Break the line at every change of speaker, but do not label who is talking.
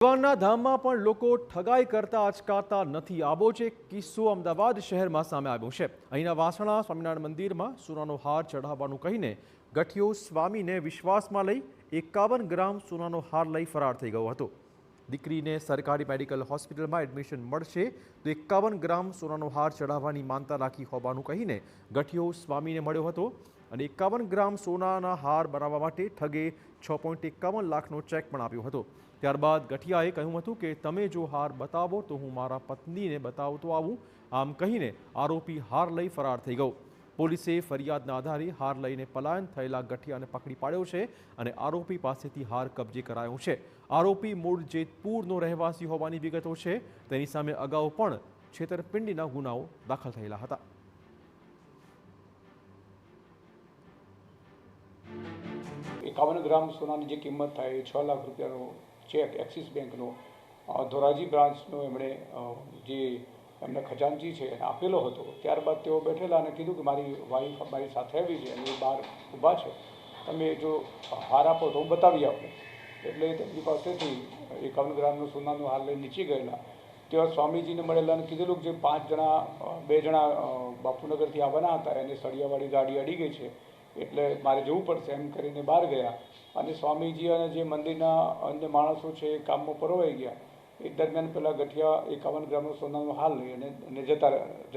ભગવાનના ધામમાં પણ લોકો ઠગાઈ કરતા અચકાતા નથી. આવો જ એક કિસ્સો અમદાવાદ શહેરમાં સામે આવ્યો છે. અહીંના વાસણા સ્વામિનારાયણ મંદિરમાં સોનાનો હાર ચઢાવવાનું કહીને ગઠિયો સ્વામીને વિશ્વાસમાં લઈ 51 ગ્રામ સોનાનો હાર લઈ ફરાર થઈ ગયો હતો. દીકરીને સરકારી મેડિકલ હોસ્પિટલમાં એડમિશન મળશે તો 51 ગ્રામ સોનાનો હાર ચઢાવવાની માનતા રાખી હોવાનું કહીને ગઠિયો સ્વામીને મળ્યો હતો અને 51 ગ્રામ સોનાના હાર બનાવવા માટે ઠગે 6.51 લાખનો ચેક પણ આપ્યો હતો. ત્યારબાદ ગઠિયાએ કહ્યું હતું કે તમે જો હાર બતાવો તો હું મારા પત્નીને બતાવતો આવું. આમ કહીને આરોપી હાર લઈ ફરાર થઈ ગયો. પોલીસે ફરિયાદના આધારે હાર લઈને પલાયન થયેલા ગઠિયાને પકડી પાડ્યો છે અને આરોપી પાસેથી હાર કબજે કરાયો છે. આરોપી મૂળ જેતપુરનો રહેવાસી હોવાની વિગતો છે. તેની સામે અગાઉ પણ છેતરપિંડીના ગુનાઓ દાખલ થયેલા હતા.
एकावन ग्राम सोनाની જે કિંમત થાય 6 લાખ રૂપિયાનો ચેક એક્સિસ બેંકનો ધોરાજી બ્રાન્ચનો એમણે જે એમના ખજાનચી છે એને આપેલો હતો. ત્યારબાદ તેઓ બેઠેલા અને કીધું કે મારી વાઈફ મારી સાથે આવી છે અને એ બહાર ઊભા છે, તમે જો હાર આપો તો હું બતાવી આપું. એટલે તેમની પાસેથી 51 ગ્રામનો સોનાનો હાર લઈ નીચે ગયેલા. તેઓ સ્વામીજીને મળેલા અને કીધેલું કે જે 2 જણા બાપુનગરથી આવવાના હતા એને સળિયાવાળી ગાડી અડી ગઈ છે એટલે મારે જવું પડશે એમ કરીને બહાર ગયા અને સ્વામીજી અને જે મંદિરના અન્ય માણસો છે એ કામમાં પરોવાઈ ગયા. એ દરમિયાન પેલા ગઠિયા 51 ગ્રામનો સોનાનો હાર લઈ અને જતા રહ્યા.